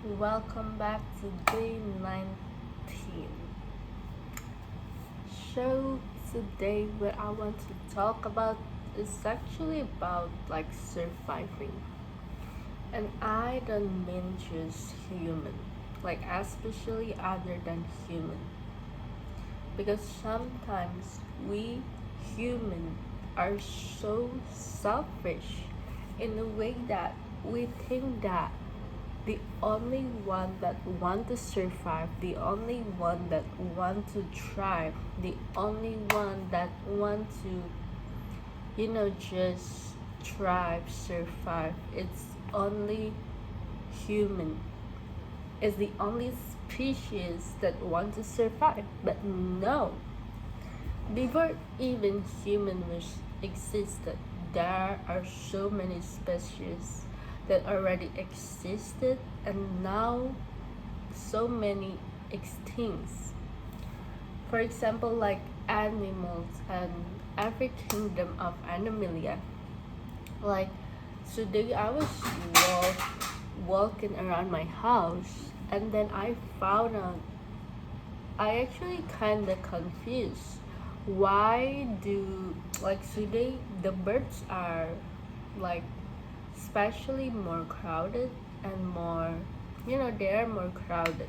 Welcome back to day 19. So, today, what I want to talk about is actually about surviving. And I don't mean just human, especially other than human. Because sometimes we human are so selfish in a way that we think that the only one that want to survive, the only one that want to thrive, the only one that want to, just thrive, survive. It's only human. It's the only species that want to survive. But no, before even human was existed, there are so many species that already existed and now so many extincts. For example, like animals and every kingdom of animalia. Like today I was walking around my house and then I found out I actually kinda confused. Why do today the birds are like especially more crowded and more they're more crowded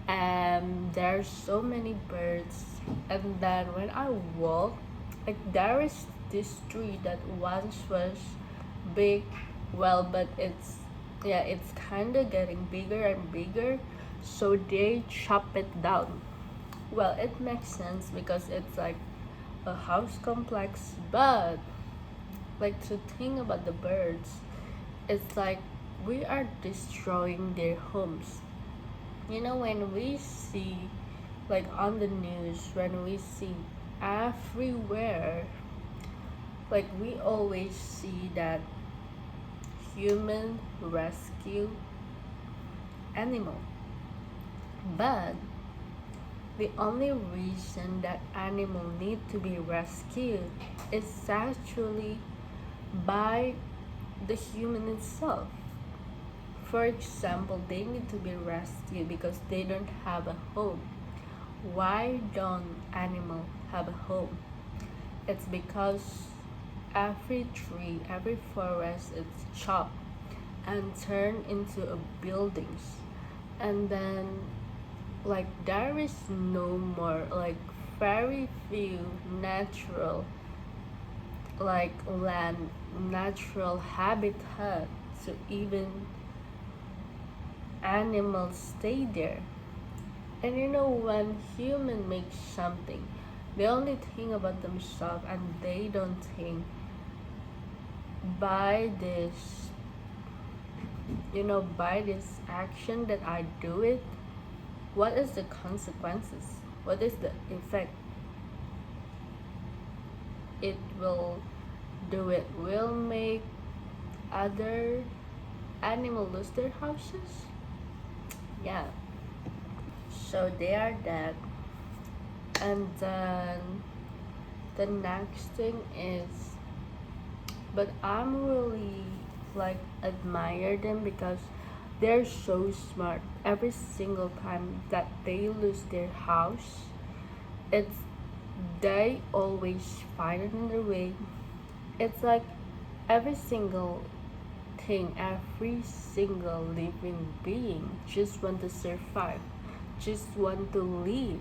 and there's so many birds, and then when I walk, there is this tree that once was big, well, but it's kind of getting bigger and bigger, so they chop it down. Well, it makes sense because it's like a house complex, but to think about the birds, it's like we are destroying their homes. When we see, on the news, when we see everywhere, we always see that human rescue animal. But the only reason that animal need to be rescued is actually by the human itself. For example, they need to be rescued because they don't have a home. Why don't animals have a home? It's because every tree, every forest is chopped and turned into a buildings. And then there is no more very few natural land, natural habitat to even animals stay there. And when human makes something, they only think about themselves and they don't think by this, by this action that I do it, what is the consequences? What is the effect it will do? It will make other animals lose their houses. Yeah, so they are dead. And then the next thing is, but I'm really admire them because they're so smart. Every single time that they lose their house, it's they always find another way. It's like every single thing, every single living being just want to survive, just want to live.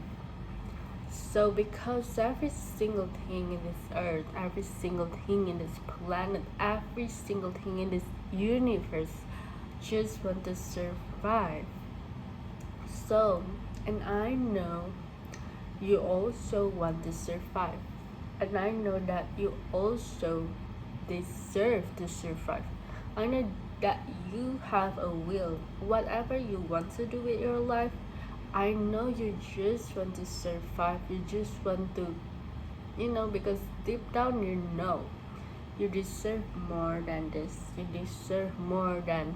So because every single thing in this earth, every single thing in this planet, every single thing in this universe just want to survive. So, and I know you also want to survive. And I know that you also deserve to survive. I know that you have a will. Whatever you want to do with your life, I know you just want to survive. You just want to, because deep down you know you deserve more than this. You deserve more than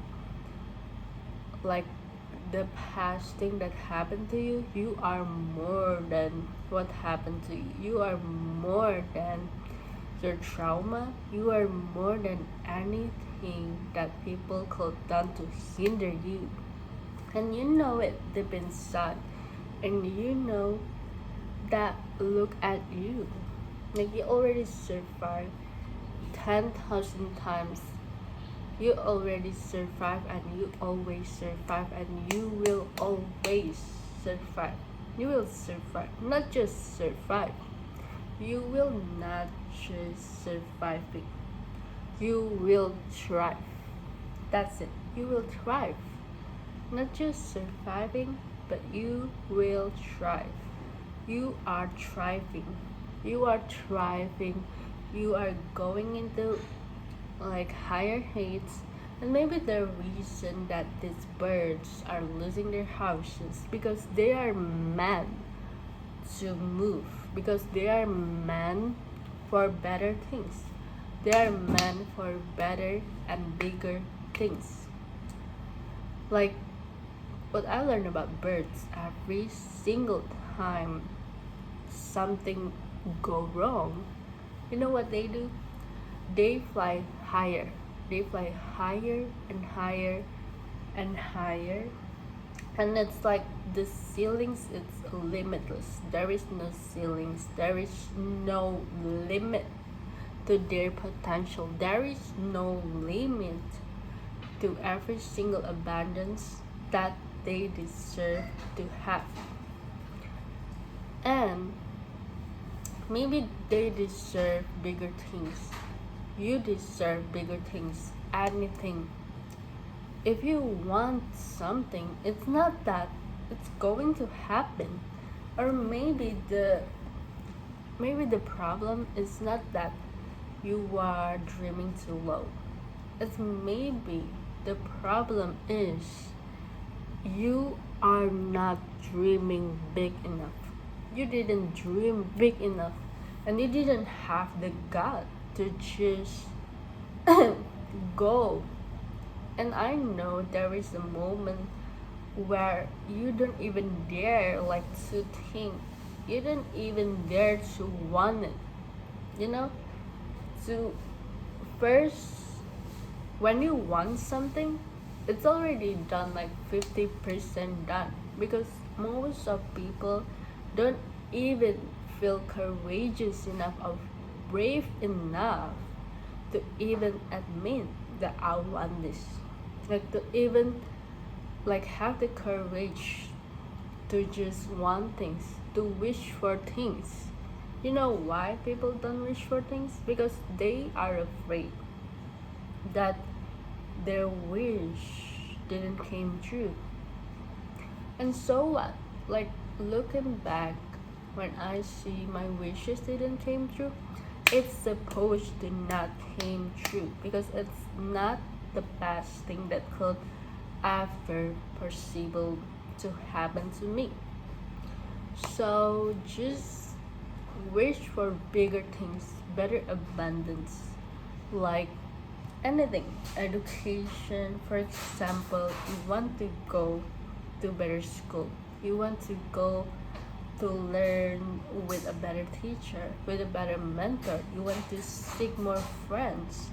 like the past thing that happened to you. You are more than what happened to you. You are more than your trauma. You are more than anything that people could done to hinder you. and you know it deep inside, and you know that look at you, like you already survived 10,000 times. You already survive, and you always survive, and you will always survive. You will survive, not just survive. You will not just survive it. You will thrive. That's it. You will thrive. Not just surviving, but you will thrive. You are thriving. You are thriving. You are going into like higher heights. And maybe the reason that these birds are losing their houses because they are meant to move, because they are meant for better things. They are meant for better and bigger things. Like what I learned about birds, every single time something go wrong, you know what they do? They fly higher. They fly higher and higher and higher. And it's like the ceilings, it's limitless. There is no ceilings. There is no limit to their potential. There is no limit to every single abundance that they deserve to have. And maybe they deserve bigger things. You deserve bigger things. Anything. If you want something, it's not that it's going to happen. Or maybe the problem is not that you are dreaming too low. It's maybe the problem is you are not dreaming big enough. You didn't dream big enough, and you didn't have the gut to just go. And I know there is a moment where you don't even dare like to think. You don't even dare to want it. You know? To first, when you want something, it's already done like 50% done, because most of people don't even feel courageous enough or brave enough to even admit that I want this, like to even like have the courage to just want things, to wish for things. You know why people don't wish for things? Because they are afraid that their wish didn't came true. And so what? Like looking back, when I see my wishes didn't came true, it's supposed to not came true, because it's not the best thing that could ever possible to happen to me. So just wish for bigger things, better abundance, like anything. Education, for example, you want to go to better school. You want to go to learn with a better teacher, with a better mentor. You want to seek more friends.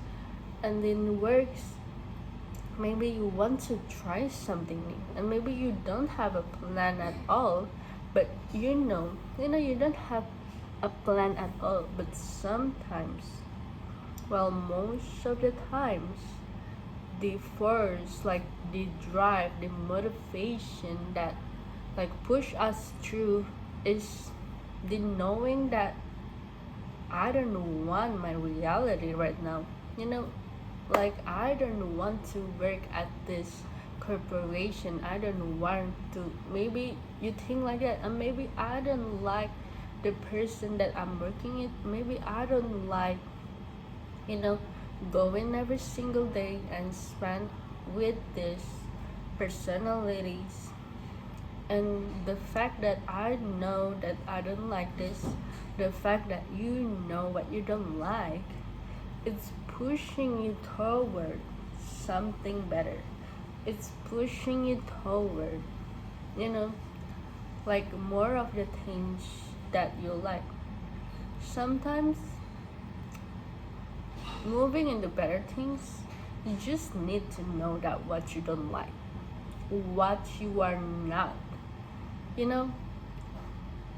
And in works, maybe you want to try something new. And maybe you don't have a plan at all, but you don't have a plan at all. But sometimes, well, most of the times, the force, like the drive, the motivation that like push us through is the knowing that I don't want my reality right now. You know, like I don't want to work at this corporation. I don't want to. Maybe you think like that, and maybe I don't like the person that I'm working with. Maybe I don't like, you know, going every single day and spend with these personalities. And the fact that I know that I don't like this, the fact that you know what you don't like, it's pushing you toward something better. It's pushing you toward, you know, like more of the things that you like. Sometimes moving into better things, you just need to know that what you don't like. what you are not. You know,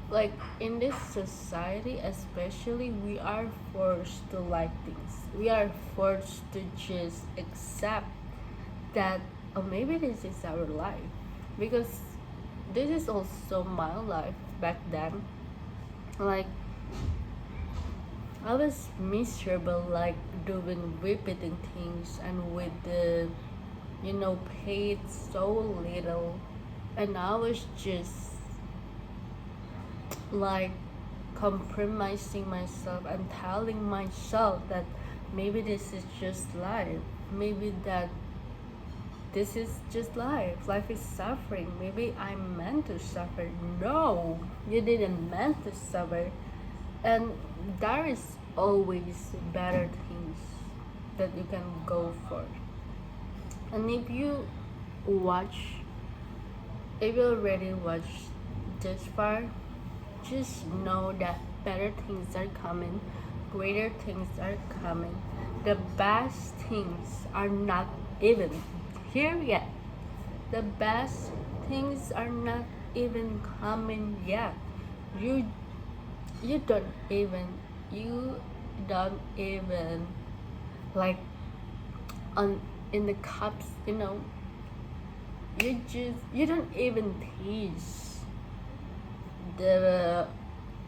like in this society especially, we are forced to like things. We are forced to just accept that, oh, maybe this is our life, because this is also my life back then. Like, I was miserable, like doing repeating things, and with the, paid so little, and I was just like compromising myself and telling myself that maybe this is just life, maybe that this is just life is suffering, maybe I'm meant to suffer. No, you didn't meant to suffer. And there is always better things that you can go for. And watch if you already watched this far, just know that better things are coming, greater things are coming. The best things are not even here yet. The best things are not even coming yet. You you don't even you don't even like on in the cups, you don't even taste the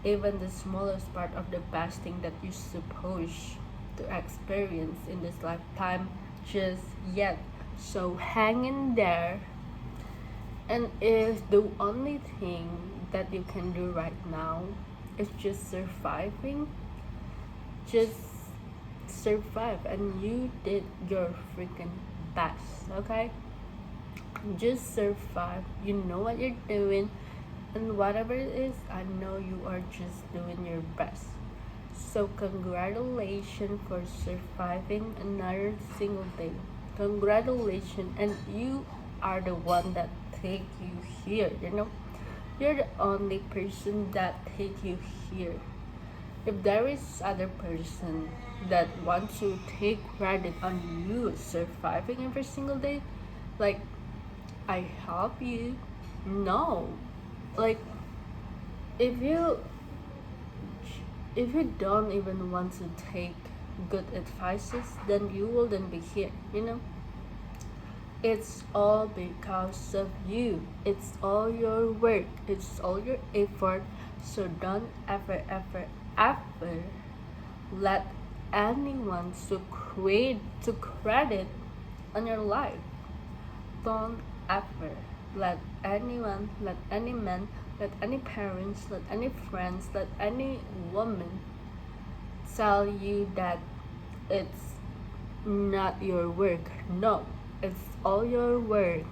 even the smallest part of the best thing that you're supposed to experience in this lifetime just yet. So hang in there, and if the only thing that you can do right now is just surviving, just survive, and you did your freaking best, okay? Just survive. You know what you're doing, and whatever it is, I know you are just doing your best. So congratulations for surviving another single day. Congratulations, and you are the one that take you here, you're the only person that take you here. If there is other person that wants to take credit on you surviving every single day, like, I help you. No, like, if you if you don't even want to take good advices, then you wouldn't be here. It's all because of you. It's all your work. It's all your effort. So don't ever let anyone to credit on your life. Don't ever let anyone, let any man, let any parents, let any friends, let any woman tell you that it's not your work. No, it's all your work,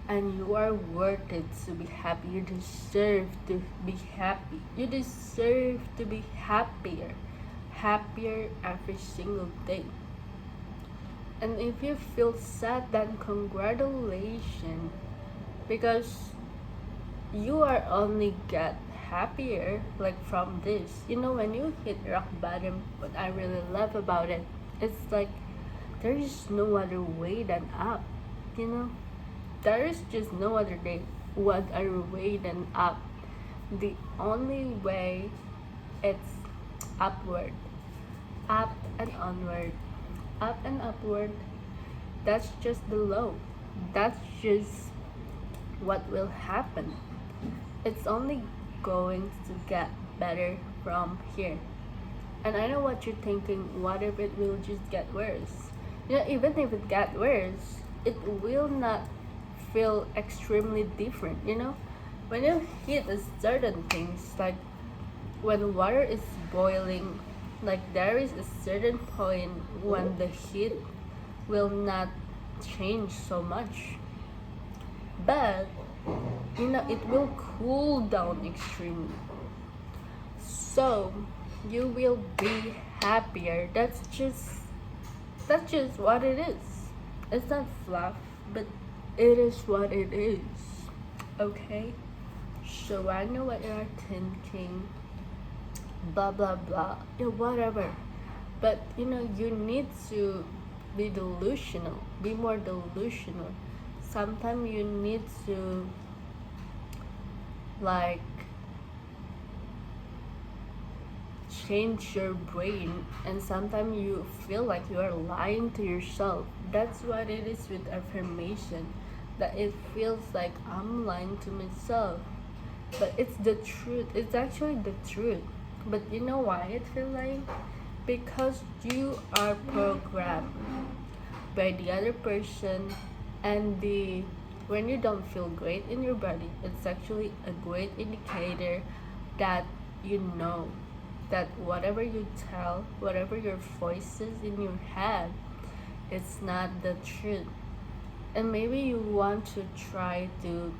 and you are worth it to be happy. You deserve to be happy. You deserve to be happier every single day. And if you feel sad, then congratulations, because you are only get happier like from this. When you hit rock bottom, what I really love about it, it's like there is no other way than up. There is just no other way than up. The only way, it's upward, up and onward, up and upward. That's just the low. That's just what will happen. It's only going to get better from here. And I know what you're thinking, what if it will just get worse? Even if it gets worse, it will not feel extremely different. When you hit a certain things, like when water is boiling, like there is a certain point when the heat will not change so much, but it will cool down extremely, so you will be happier. That's just what it is. It's not fluff, but it is what it is. Okay, so I know what you're thinking, blah blah blah, whatever, but you need to be more delusional. sometimes you need to like change your brain, and sometimes you feel like you are lying to yourself. That's what it is with affirmation, that it feels like I'm lying to myself, but it's the truth. It's actually the truth. But you know why it feels like? Because you are programmed by the other person, and the when you don't feel great in your body, it's actually a great indicator that you know that whatever you tell, whatever your voices in your head, it's not the truth. And maybe you want to try to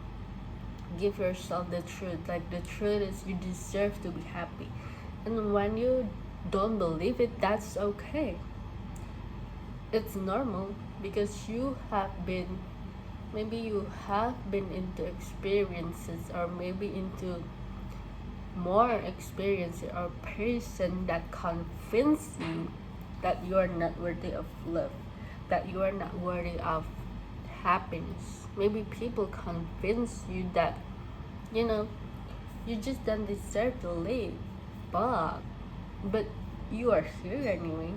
give yourself the truth, like the truth is you deserve to be happy. And when you don't believe it, that's okay. It's normal, because you have been, maybe you have been into experiences, or maybe into more experience or person that convince you that you are not worthy of love, that you are not worthy of happiness. Maybe people convince you that, you know, you just don't deserve to live, but you are here anyway.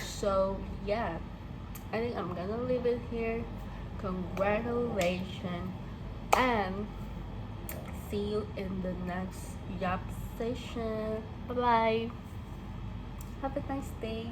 So yeah, I think I'm gonna leave it here. Congratulations, and see you in the next Yup session. Bye bye. Have a nice day.